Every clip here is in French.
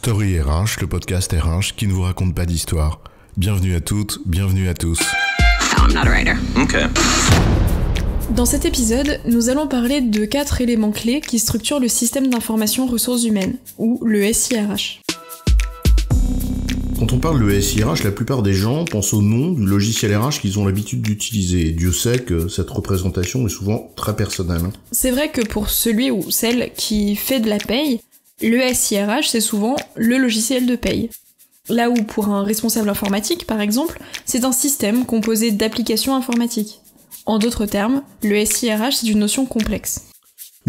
Story RH, le podcast RH qui ne vous raconte pas d'histoire. Bienvenue à toutes, bienvenue à tous. No, I'm not a writer. Okay. Dans cet épisode, nous allons parler de 4 éléments clés qui structurent le système d'information ressources humaines, ou le SIRH. Quand on parle de SIRH, la plupart des gens pensent au nom du logiciel RH qu'ils ont l'habitude d'utiliser. Et Dieu sait que cette représentation est souvent très personnelle. C'est vrai que pour celui ou celle qui fait de la paye, le SIRH c'est souvent le logiciel de paye. Là où pour un responsable informatique, par exemple, c'est un système composé d'applications informatiques. En d'autres termes, le SIRH c'est une notion complexe.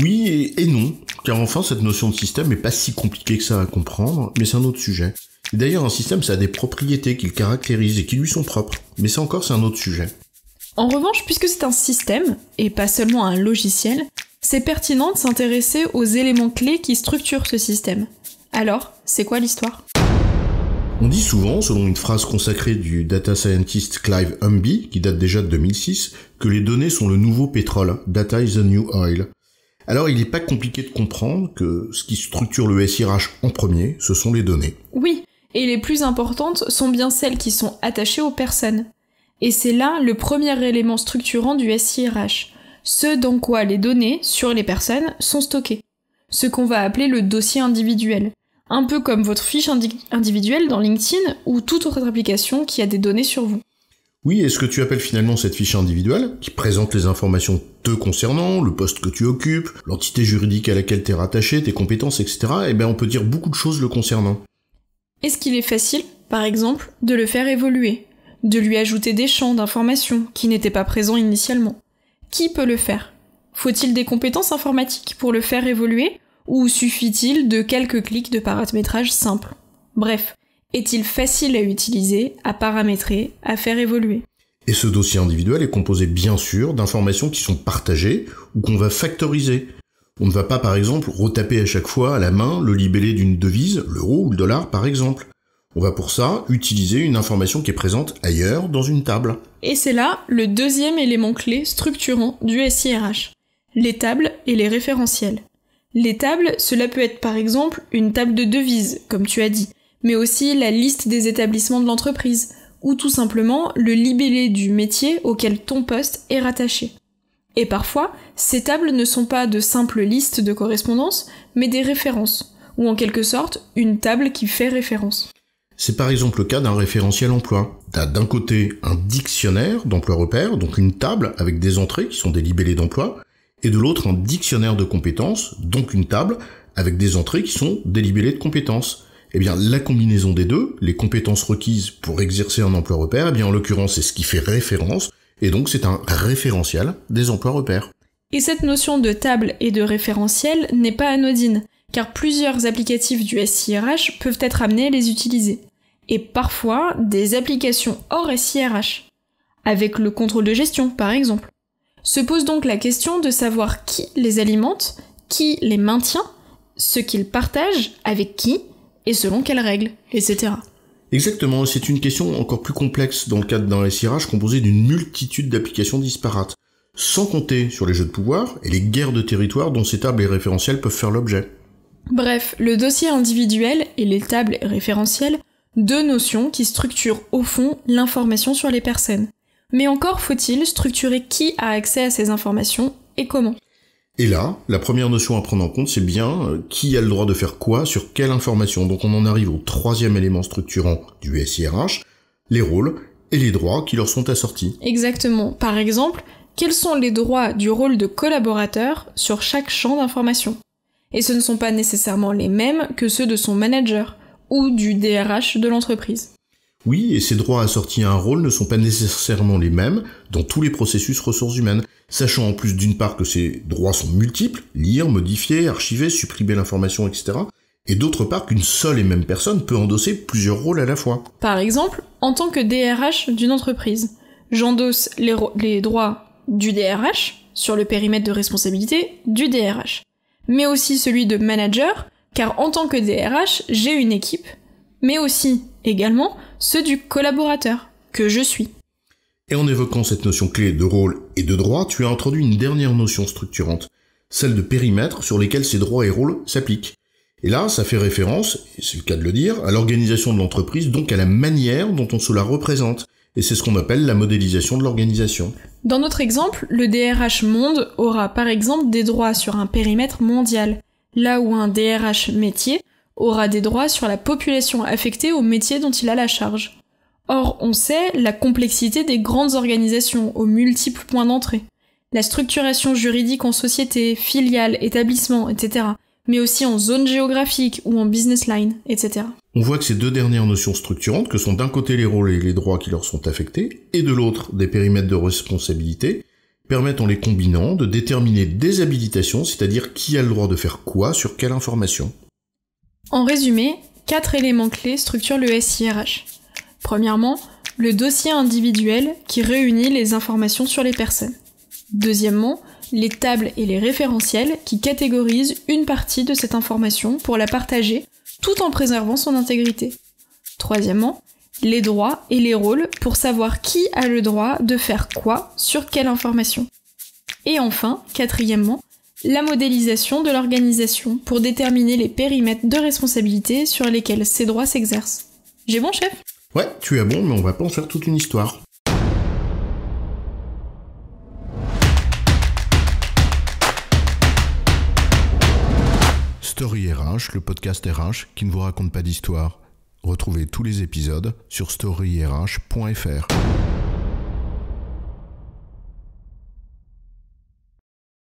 Oui et non, car enfin cette notion de système n'est pas si compliquée que ça à comprendre, mais c'est un autre sujet. Et d'ailleurs un système ça a des propriétés qui le caractérisent et qui lui sont propres, mais ça encore c'est un autre sujet. En revanche, puisque c'est un système, et pas seulement un logiciel, c'est pertinent de s'intéresser aux éléments clés qui structurent ce système. Alors, c'est quoi l'histoire ? On dit souvent, selon une phrase consacrée du data scientist Clive Humby, qui date déjà de 2006, que les données sont le nouveau pétrole, data is the new oil. Alors il n'est pas compliqué de comprendre que ce qui structure le SIRH en premier, ce sont les données. Oui, et les plus importantes sont bien celles qui sont attachées aux personnes. Et c'est là le premier élément structurant du SIRH, ce dans quoi les données sur les personnes sont stockées. Ce qu'on va appeler le dossier individuel. Un peu comme votre fiche individuelle dans LinkedIn ou toute autre application qui a des données sur vous. Oui, et ce que tu appelles finalement cette fiche individuelle, qui présente les informations te concernant, le poste que tu occupes, l'entité juridique à laquelle t'es rattaché, tes compétences, etc., eh bien on peut dire beaucoup de choses le concernant. Est-ce qu'il est facile, par exemple, de le faire évoluer, de lui ajouter des champs d'informations qui n'étaient pas présents initialement ? Qui peut le faire ? Faut-il des compétences informatiques pour le faire évoluer ? Ou suffit-il de quelques clics de paramétrage simples ? Bref, est-il facile à utiliser, à paramétrer, à faire évoluer ? Et ce dossier individuel est composé bien sûr d'informations qui sont partagées ou qu'on va factoriser. On ne va pas par exemple retaper à chaque fois à la main le libellé d'une devise, l'euro ou le dollar par exemple. On va pour ça utiliser une information qui est présente ailleurs dans une table. Et c'est là le deuxième élément clé structurant du SIRH, les tables et les référentiels. Les tables, cela peut être par exemple une table de devises, comme tu as dit, mais aussi la liste des établissements de l'entreprise, ou tout simplement le libellé du métier auquel ton poste est rattaché. Et parfois, ces tables ne sont pas de simples listes de correspondances, mais des références, ou en quelque sorte, une table qui fait référence. C'est par exemple le cas d'un référentiel emploi. T'as d'un côté un dictionnaire d'emploi-repères, donc une table avec des entrées qui sont des libellés d'emploi, et de l'autre un dictionnaire de compétences, donc une table avec des entrées qui sont des libellés de compétences. Eh bien, la combinaison des deux, les compétences requises pour exercer un emploi-repère, eh bien, en l'occurrence, c'est ce qui fait référence, et donc c'est un référentiel des emplois-repères. Et cette notion de table et de référentiel n'est pas anodine, car plusieurs applicatifs du SIRH peuvent être amenés à les utiliser. Et parfois, des applications hors SIRH, avec le contrôle de gestion, par exemple. Se pose donc la question de savoir qui les alimente, qui les maintient, ce qu'ils partagent, avec qui, et selon quelles règles, etc. Exactement, c'est une question encore plus complexe dans le cadre d'un SIRH composé d'une multitude d'applications disparates, sans compter sur les jeux de pouvoir et les guerres de territoire dont ces tables et référentiels peuvent faire l'objet. Bref, le dossier individuel et les tables et référentiels, deux notions qui structurent au fond l'information sur les personnes. Mais encore faut-il structurer qui a accès à ces informations et comment. Et là, la première notion à prendre en compte, c'est bien qui a le droit de faire quoi sur quelle information. Donc on en arrive au troisième élément structurant du SIRH, les rôles et les droits qui leur sont assortis. Exactement. Par exemple, quels sont les droits du rôle de collaborateur sur chaque champ d'information ? Et ce ne sont pas nécessairement les mêmes que ceux de son manager ou du DRH de l'entreprise. Oui, et ces droits assortis à un rôle ne sont pas nécessairement les mêmes dans tous les processus ressources humaines, sachant en plus d'une part que ces droits sont multiples, lire, modifier, archiver, supprimer l'information, etc., et d'autre part qu'une seule et même personne peut endosser plusieurs rôles à la fois. Par exemple, en tant que DRH d'une entreprise, j'endosse les droits du DRH sur le périmètre de responsabilité du DRH, mais aussi celui de manager, car en tant que DRH, j'ai une équipe, mais aussi, également, ceux du collaborateur, que je suis. Et en évoquant cette notion clé de rôle et de droit, tu as introduit une dernière notion structurante, celle de périmètre sur lesquels ces droits et rôles s'appliquent. Et là, ça fait référence, et c'est le cas de le dire, à l'organisation de l'entreprise, donc à la manière dont on se la représente. Et c'est ce qu'on appelle la modélisation de l'organisation. Dans notre exemple, le DRH monde aura par exemple des droits sur un périmètre mondial, là où un DRH métier aura des droits sur la population affectée au métier dont il a la charge. Or, on sait la complexité des grandes organisations aux multiples points d'entrée, la structuration juridique en société, filiales, établissements, etc., mais aussi en zone géographique ou en business line, etc. On voit que ces deux dernières notions structurantes, que sont d'un côté les rôles et les droits qui leur sont affectés, et de l'autre des périmètres de responsabilité, permettent en les combinant de déterminer des habilitations, c'est-à-dire qui a le droit de faire quoi sur quelle information. En résumé, 4 éléments clés structurent le SIRH. Premièrement, le dossier individuel qui réunit les informations sur les personnes. Deuxièmement, les tables et les référentiels qui catégorisent une partie de cette information pour la partager tout en préservant son intégrité. Troisièmement, les droits et les rôles pour savoir qui a le droit de faire quoi sur quelle information. Et enfin, quatrièmement, la modélisation de l'organisation pour déterminer les périmètres de responsabilité sur lesquels ces droits s'exercent. J'ai bon, chef ? Ouais, tu as bon, mais on va pas en faire toute une histoire. Story RH, le podcast RH qui ne vous raconte pas d'histoire. Retrouvez tous les épisodes sur storyrh.fr.